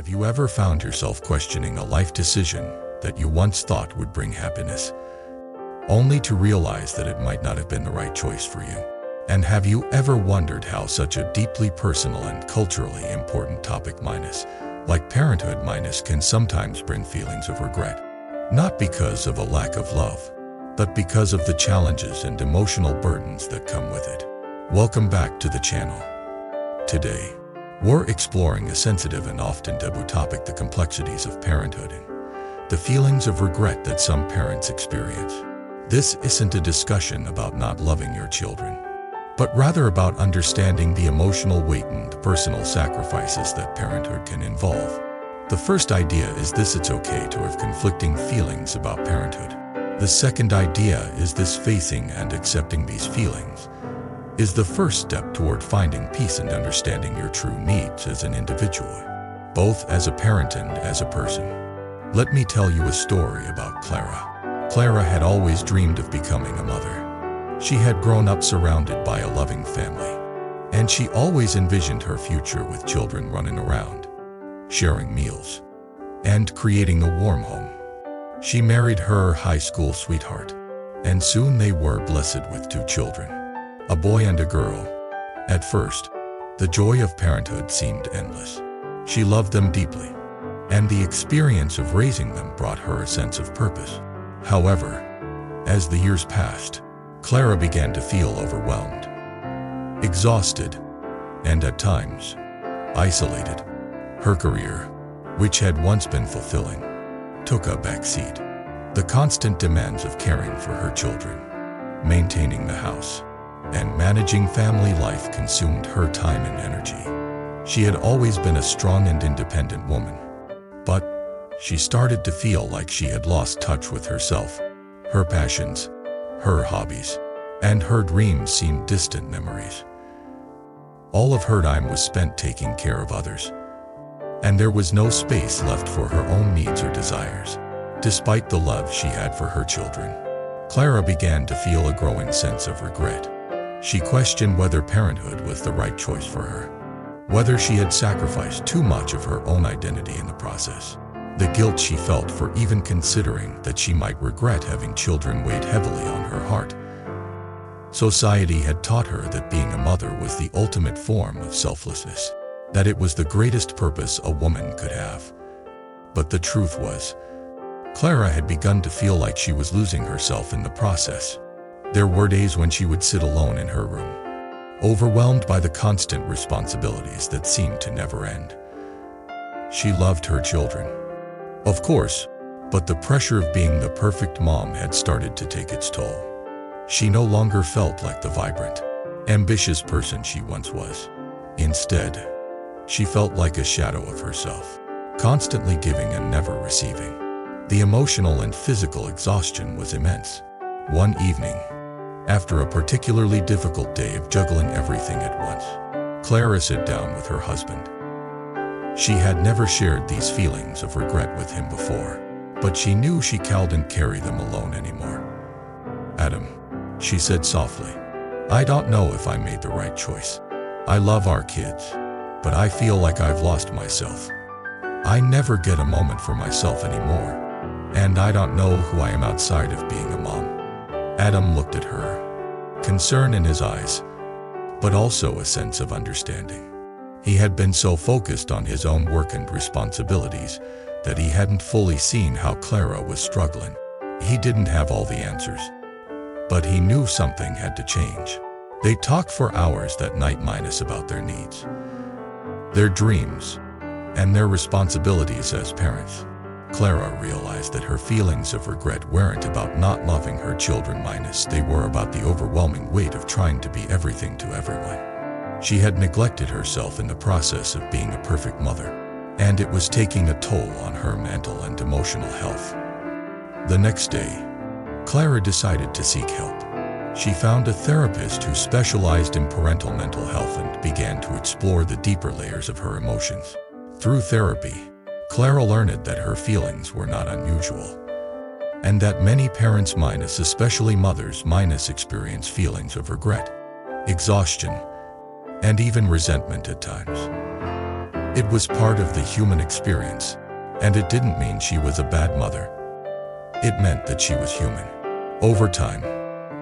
Have you ever found yourself questioning a life decision that you once thought would bring happiness, only to realize that it might not have been the right choice for you? And have you ever wondered how such a deeply personal and culturally important topic like parenthood can sometimes bring feelings of regret? Not because of a lack of love, but because of the challenges and emotional burdens that come with it. Welcome back to the channel. Today, we're exploring a sensitive and often taboo topic: the complexities of parenthood and the feelings of regret that some parents experience. This isn't a discussion about not loving your children, but rather about understanding the emotional weight and personal sacrifices that parenthood can involve. The first idea is this: it's okay to have conflicting feelings about parenthood. The second idea is this: facing and accepting these feelings is the first step toward finding peace and understanding your true needs as an individual, both as a parent and as a person. Let me tell you a story about Clara. Clara had always dreamed of becoming a mother. She had grown up surrounded by a loving family, and she always envisioned her future with children running around, sharing meals, and creating a warm home. She married her high school sweetheart, and soon they were blessed with 2 children, a boy and a girl. At first, the joy of parenthood seemed endless. She loved them deeply, and the experience of raising them brought her a sense of purpose. However, as the years passed, Clara began to feel overwhelmed, exhausted, and at times, isolated. Her career, which had once been fulfilling, took a backseat. The constant demands of caring for her children, maintaining the house, and managing family life consumed her time and energy. She had always been a strong and independent woman, but she started to feel like she had lost touch with herself. Her passions, her hobbies, and her dreams seemed distant memories. All of her time was spent taking care of others, and there was no space left for her own needs or desires. Despite the love she had for her children, Clara began to feel a growing sense of regret. She questioned whether parenthood was the right choice for her, whether she had sacrificed too much of her own identity in the process. The guilt she felt for even considering that she might regret having children weighed heavily on her heart. Society had taught her that being a mother was the ultimate form of selflessness, that it was the greatest purpose a woman could have. But the truth was, Clara had begun to feel like she was losing herself in the process. There were days when she would sit alone in her room, overwhelmed by the constant responsibilities that seemed to never end. She loved her children, of course, but the pressure of being the perfect mom had started to take its toll. She no longer felt like the vibrant, ambitious person she once was. Instead, she felt like a shadow of herself, constantly giving and never receiving. The emotional and physical exhaustion was immense. One evening, after a particularly difficult day of juggling everything at once, Clara sat down with her husband. She had never shared these feelings of regret with him before, but she knew she couldn't carry them alone anymore. "Adam," she said softly, "I don't know if I made the right choice. I love our kids, but I feel like I've lost myself. I never get a moment for myself anymore, and I don't know who I am outside of being a mom." Adam looked at her, concern in his eyes, but also a sense of understanding. He had been so focused on his own work and responsibilities that he hadn't fully seen how Clara was struggling. He didn't have all the answers, but he knew something had to change. They talked for hours that night about their needs, their dreams, and their responsibilities as parents. Clara realized that her feelings of regret weren't about not loving her children they were about the overwhelming weight of trying to be everything to everyone. She had neglected herself in the process of being a perfect mother, and it was taking a toll on her mental and emotional health. The next day, Clara decided to seek help. She found a therapist who specialized in parental mental health and began to explore the deeper layers of her emotions. Through therapy, Clara learned that her feelings were not unusual, and that many parents especially mothers experience feelings of regret, exhaustion, and even resentment at times. It was part of the human experience, and it didn't mean she was a bad mother. It meant that she was human. Over time,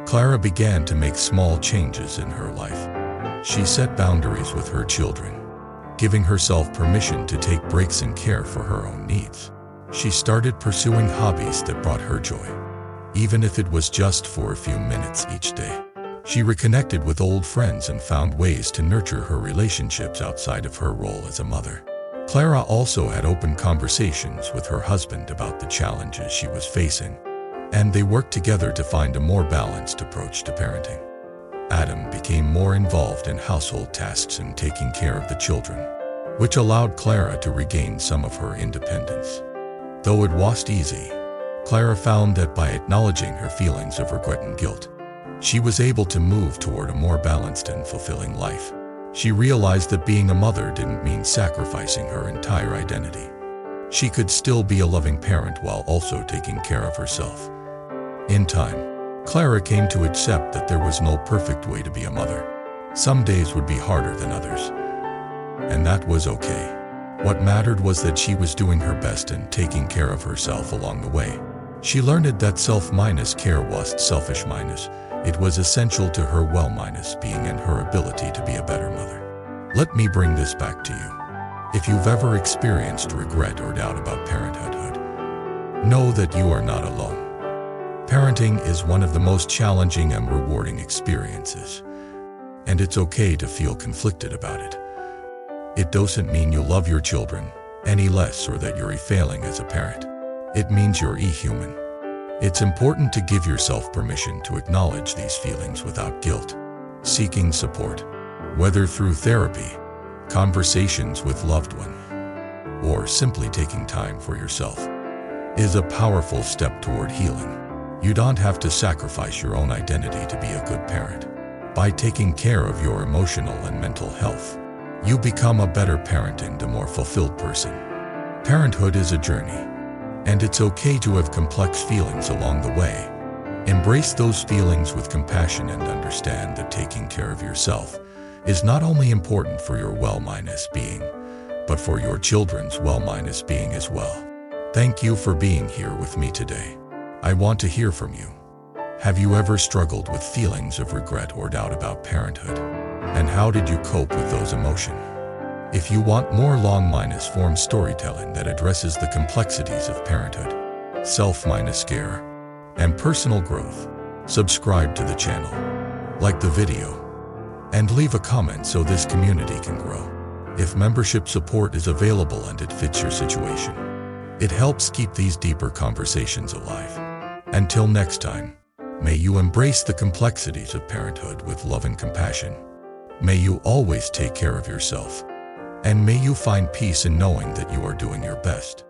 Clara began to make small changes in her life. She set boundaries with her children, giving herself permission to take breaks and care for her own needs. She started pursuing hobbies that brought her joy, even if it was just for a few minutes each day. She reconnected with old friends and found ways to nurture her relationships outside of her role as a mother. Clara also had open conversations with her husband about the challenges she was facing, and they worked together to find a more balanced approach to parenting. Adam became more involved in household tasks and taking care of the children, which allowed Clara to regain some of her independence. Though it wasn't easy, Clara found that by acknowledging her feelings of regret and guilt, she was able to move toward a more balanced and fulfilling life. She realized that being a mother didn't mean sacrificing her entire identity. She could still be a loving parent while also taking care of herself. In time, Clara came to accept that there was no perfect way to be a mother. Some days would be harder than others, and that was okay. What mattered was that she was doing her best and taking care of herself along the way. She learned that self-care wasn't selfish. It was essential to her well-being and her ability to be a better mother. Let me bring this back to you. If you've ever experienced regret or doubt about parenthood, know that you are not alone. Parenting is one of the most challenging and rewarding experiences, and it's okay to feel conflicted about it. It doesn't mean you love your children any less or that you're failing as a parent. It means you're human. It's important to give yourself permission to acknowledge these feelings without guilt. Seeking support, whether through therapy, conversations with loved ones, or simply taking time for yourself, is a powerful step toward healing. You don't have to sacrifice your own identity to be a good parent. By taking care of your emotional and mental health, you become a better parent and a more fulfilled person. Parenthood is a journey, and it's okay to have complex feelings along the way. Embrace those feelings with compassion and understand that taking care of yourself is not only important for your well-being, but for your children's well-being as well. Thank you for being here with me today. I want to hear from you. Have you ever struggled with feelings of regret or doubt about parenthood? And how did you cope with those emotions? If you want more long-form storytelling that addresses the complexities of parenthood, self-care, and personal growth, subscribe to the channel, like the video, and leave a comment so this community can grow. If membership support is available and it fits your situation, it helps keep these deeper conversations alive. Until next time, may you embrace the complexities of parenthood with love and compassion. May you always take care of yourself. And may you find peace in knowing that you are doing your best.